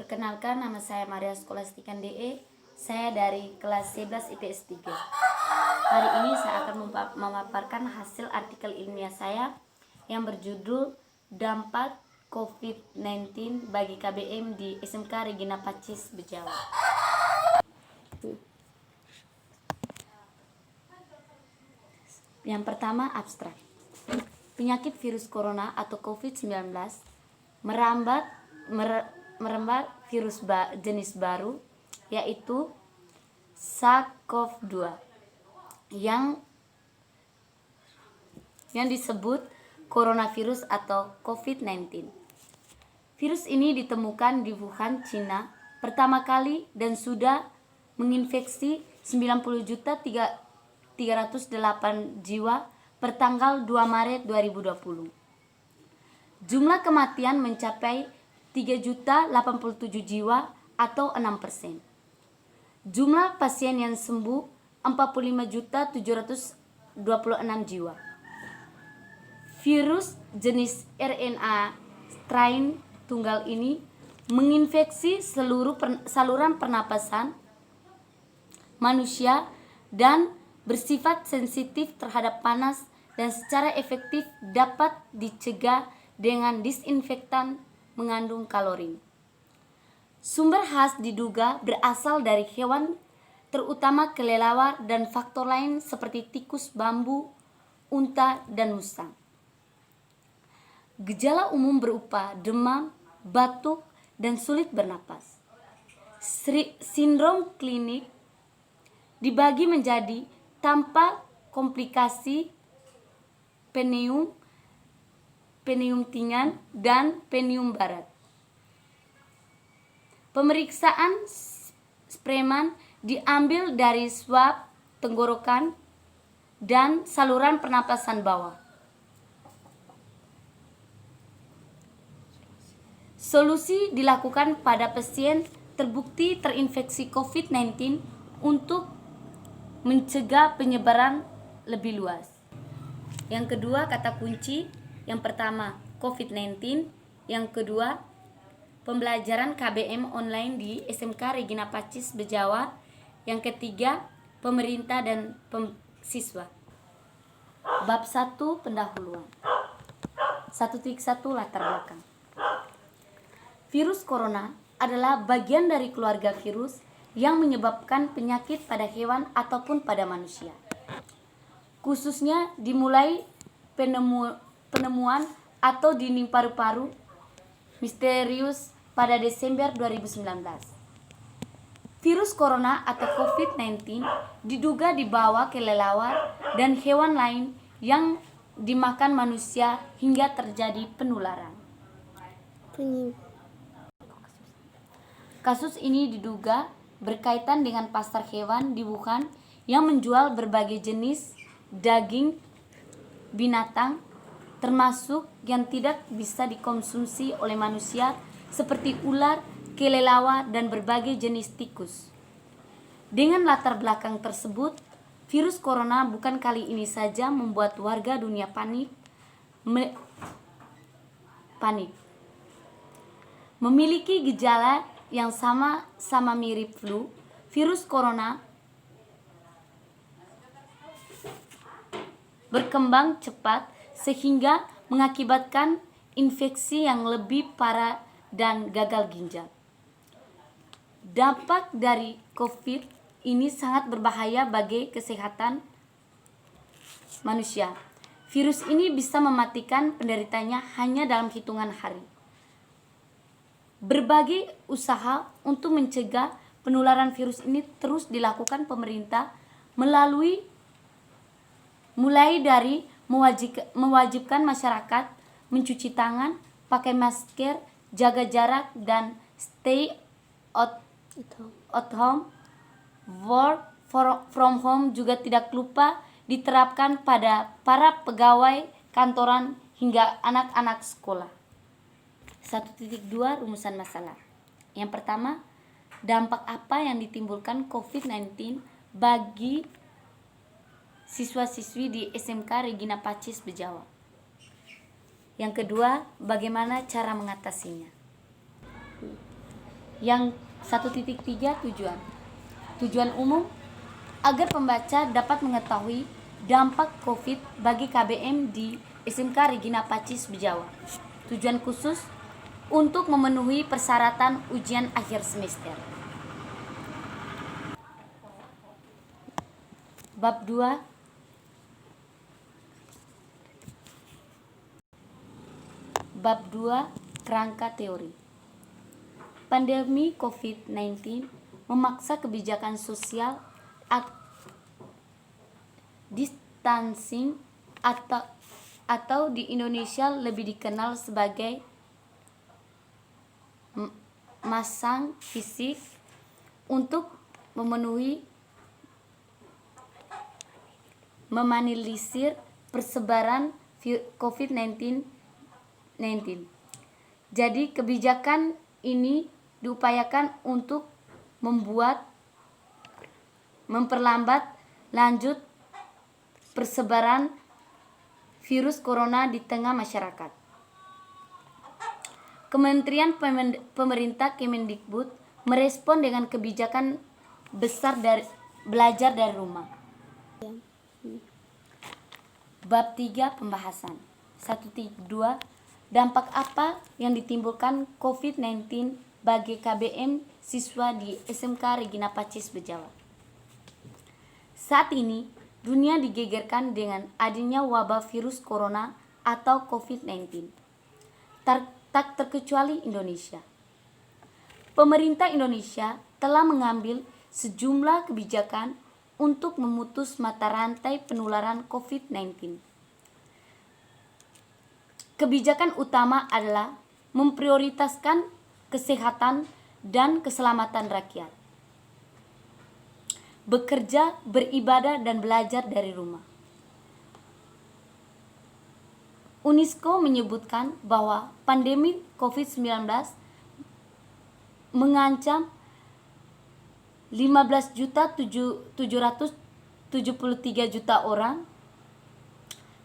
Perkenalkan, nama saya Maria Skolastika DE. Saya dari kelas 11 IPS 3. Hari ini saya akan memaparkan hasil artikel ilmiah saya yang berjudul Dampak COVID-19 bagi KBM di SMK Regina Pacis, Bejawa. Yang pertama, abstrak. Penyakit virus corona atau COVID-19 merembat virus jenis baru, yaitu SARS-CoV-2 yang disebut coronavirus atau COVID-19. Virus ini ditemukan di Wuhan, Cina pertama kali dan sudah menginfeksi 90.308 jiwa per tanggal 2 Maret 2020. Jumlah kematian mencapai 3.087 jiwa atau 6%. Jumlah pasien yang sembuh 45.726 jiwa. Virus jenis RNA strain tunggal ini menginfeksi seluruh saluran pernapasan manusia dan bersifat sensitif terhadap panas dan secara efektif dapat dicegah dengan disinfektan mengandung klorin. Sumber khas diduga berasal dari hewan, terutama kelelawar dan faktor lain seperti tikus bambu, unta, dan musang. Gejala umum berupa demam, batuk, dan sulit bernapas. Sindrom klinik dibagi menjadi tanpa komplikasi, pneumonia ringan, dan pneumonia berat. Pemeriksaan sperma diambil dari swab tenggorokan dan saluran pernapasan bawah. Solusi dilakukan pada pasien terbukti terinfeksi COVID-19 untuk mencegah penyebaran lebih luas. Yang kedua, kata kunci. Yang pertama, COVID-19. Yang kedua, pembelajaran KBM online di SMK Regina Pacis, Bejawa. Yang ketiga, pemerintah dan siswa. Bab 1, pendahuluan. 1.1 latar belakang. Virus corona adalah bagian dari keluarga virus yang menyebabkan penyakit pada hewan ataupun pada manusia. Khususnya dimulai penemuan atau dinding paru-paru misterius pada Desember 2019. Virus corona atau COVID-19 diduga dibawa kelelawar dan hewan lain yang dimakan manusia hingga terjadi penularan. Kasus ini diduga berkaitan dengan pasar hewan di Wuhan yang menjual berbagai jenis daging binatang, termasuk yang tidak bisa dikonsumsi oleh manusia seperti ular, kelelawar, dan berbagai jenis tikus. Dengan latar belakang tersebut, virus corona bukan kali ini saja membuat warga dunia panik. Memiliki gejala yang sama mirip flu, virus corona berkembang cepat sehingga mengakibatkan infeksi yang lebih parah dan gagal ginjal. Dampak dari COVID ini sangat berbahaya bagi kesehatan manusia. Virus ini bisa mematikan penderitanya hanya dalam hitungan hari. Berbagai usaha untuk mencegah penularan virus ini terus dilakukan pemerintah mulai dari mewajibkan masyarakat mencuci tangan, pakai masker, jaga jarak, dan stay at home. Work from home juga tidak lupa diterapkan pada para pegawai kantoran hingga anak-anak sekolah. 1.2 rumusan masalah. Yang pertama, dampak apa yang ditimbulkan COVID-19 bagi siswa-siswi di SMK Regina Pacis, Bejawa. Yang kedua, bagaimana cara mengatasinya? Yang 1.3 tujuan umum agar pembaca dapat mengetahui dampak COVID bagi KBM di SMK Regina Pacis Bejawa. Tujuan khusus untuk memenuhi persyaratan ujian akhir semester. Bab 2 Kerangka teori. Pandemi COVID-19 memaksa kebijakan social distancing atau di Indonesia lebih dikenal sebagai masang fisik untuk meminimalisir persebaran COVID-19. Jadi kebijakan ini diupayakan untuk memperlambat lanjut persebaran virus corona di tengah masyarakat. Kementerian Pemerintah Kemendikbud merespon dengan kebijakan besar dari belajar dari rumah. Bab 3 pembahasan. 1.2 Dampak apa yang ditimbulkan COVID-19 bagi KBM siswa di SMK Regina Pacis Bejawa. Saat ini, dunia digegerkan dengan adanya wabah virus corona atau COVID-19. Tak terkecuali Indonesia. Pemerintah Indonesia telah mengambil sejumlah kebijakan untuk memutus mata rantai penularan COVID-19. Kebijakan utama adalah memprioritaskan kesehatan dan keselamatan rakyat. Bekerja, beribadah, dan belajar dari rumah. UNESCO menyebutkan bahwa pandemi COVID-19 mengancam 15.773 juta orang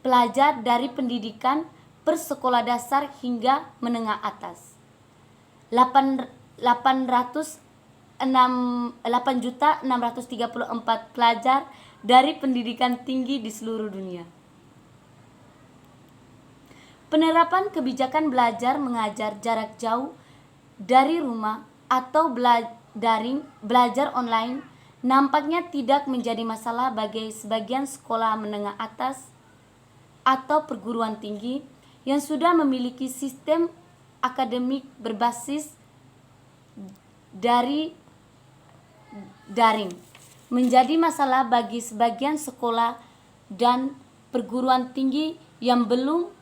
pelajar dari pendidikan persekolah dasar hingga menengah atas, 8.634 pelajar dari pendidikan tinggi di seluruh dunia. Penerapan kebijakan belajar mengajar jarak jauh dari rumah atau belajar online nampaknya tidak menjadi masalah bagi sebagian sekolah menengah atas atau perguruan tinggi yang sudah memiliki sistem akademik berbasis dari daring. Menjadi masalah bagi sebagian sekolah dan perguruan tinggi yang belum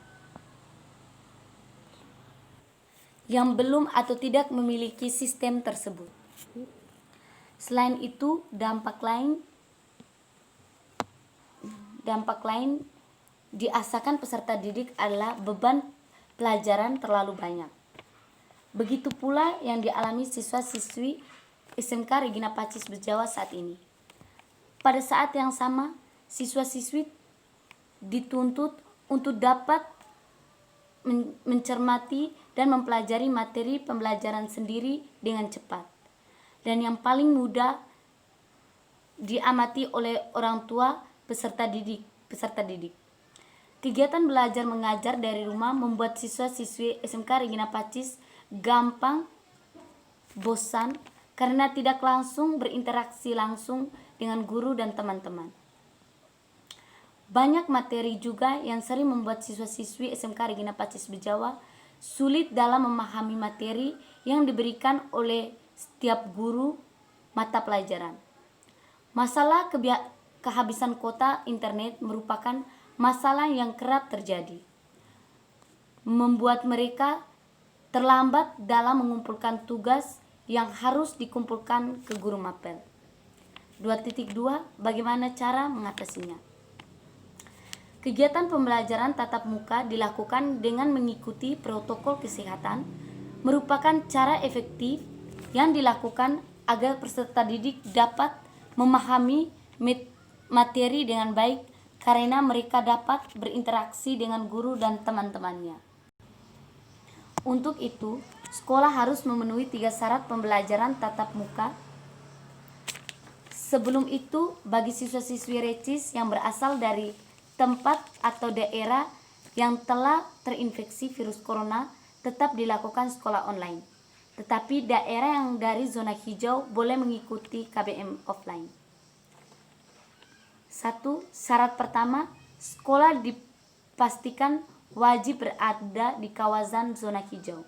atau tidak memiliki sistem tersebut. Selain itu, dampak lain dirasakan peserta didik adalah beban pelajaran terlalu banyak. Begitu pula yang dialami siswa-siswi SMK Regina Pacis Bejawa saat ini. Pada saat yang sama, siswa-siswi dituntut untuk dapat mencermati dan mempelajari materi pembelajaran sendiri dengan cepat. Dan yang paling mudah diamati oleh orang tua peserta didik. Kegiatan belajar mengajar dari rumah membuat siswa-siswi SMK Regina Pacis gampang bosan karena tidak langsung berinteraksi langsung dengan guru dan teman-teman. Banyak materi juga yang sering membuat siswa-siswi SMK Regina Pacis Bejawa sulit dalam memahami materi yang diberikan oleh setiap guru mata pelajaran. Masalah kehabisan kuota internet merupakan masalah yang kerap terjadi, membuat mereka terlambat dalam mengumpulkan tugas yang harus dikumpulkan ke guru mapel. 2.2 Bagaimana cara mengatasinya? Kegiatan pembelajaran tatap muka dilakukan dengan mengikuti protokol kesehatan merupakan cara efektif yang dilakukan agar peserta didik dapat memahami materi dengan baik karena mereka dapat berinteraksi dengan guru dan teman-temannya. Untuk itu, sekolah harus memenuhi 3 syarat pembelajaran tatap muka. Sebelum itu, bagi siswa-siswi recis yang berasal dari tempat atau daerah yang telah terinfeksi virus corona tetap dilakukan sekolah online. Tetapi daerah yang dari zona hijau boleh mengikuti KBM offline. 1. Syarat pertama, sekolah dipastikan wajib berada di kawasan zona hijau.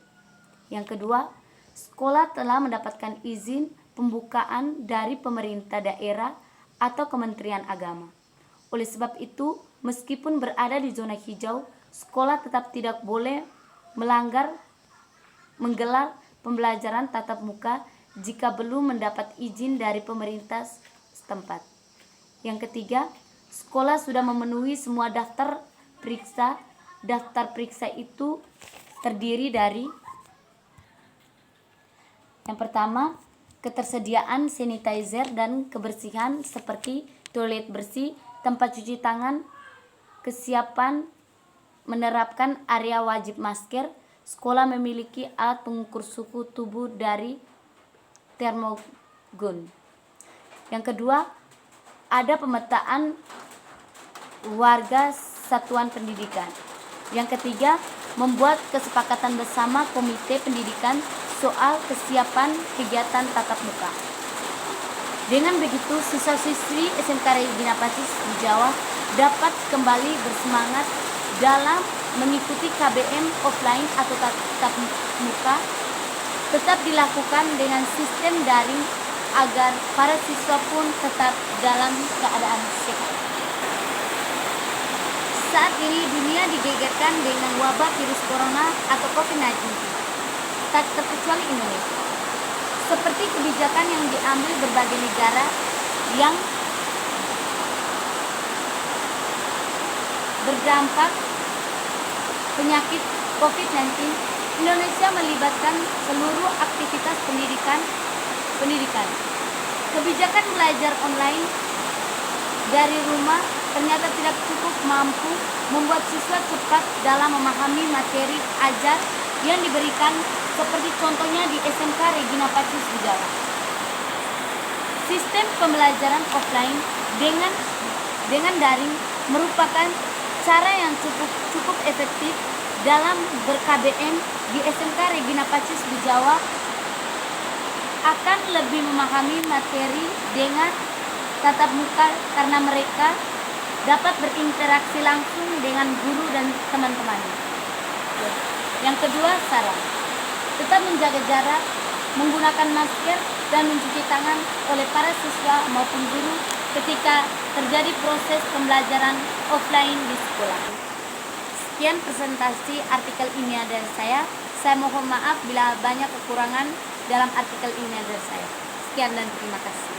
Yang kedua, sekolah telah mendapatkan izin pembukaan dari pemerintah daerah atau Kementerian Agama. Oleh sebab itu, meskipun berada di zona hijau, sekolah tetap tidak boleh menggelar pembelajaran tatap muka jika belum mendapat izin dari pemerintah setempat. Yang ketiga, sekolah sudah memenuhi semua daftar periksa. Daftar periksa itu terdiri dari: yang pertama, ketersediaan sanitizer dan kebersihan seperti toilet bersih, tempat cuci tangan, kesiapan menerapkan area wajib masker, sekolah memiliki alat pengukur suhu tubuh dari termogun. Yang kedua, ada pemetaan warga satuan pendidikan. Yang ketiga, membuat kesepakatan bersama komite pendidikan soal kesiapan kegiatan tatap muka. Dengan begitu, siswa-siswi SMK Regina Pacis di Jawa dapat kembali bersemangat dalam mengikuti KBM offline atau tatap muka, tetap dilakukan dengan sistem daring agar para siswa pun tetap dalam keadaan sehat. Saat ini dunia digegerkan dengan wabah virus corona atau COVID-19. Tak terkecuali Indonesia. Seperti kebijakan yang diambil berbagai negara yang berdampak penyakit COVID-19, Indonesia melibatkan seluruh aktivitas pendidikan. Kebijakan belajar online dari rumah ternyata tidak cukup mampu membuat siswa cepat dalam memahami materi ajar yang diberikan, seperti contohnya di SMK Regina Pacis di Jawa. Sistem pembelajaran offline dengan daring merupakan cara yang cukup efektif dalam ber-KBM di SMK Regina Pacis di Jawa, akan lebih memahami materi dengan tatap muka karena mereka dapat berinteraksi langsung dengan guru dan teman-temannya. Yang kedua, saran: tetap menjaga jarak, menggunakan masker, dan mencuci tangan oleh para siswa maupun guru ketika terjadi proses pembelajaran offline di sekolah. Sekian presentasi artikel ini dari saya. Saya mohon maaf bila banyak kekurangan dalam artikel ini dari saya. Sekian dan terima kasih.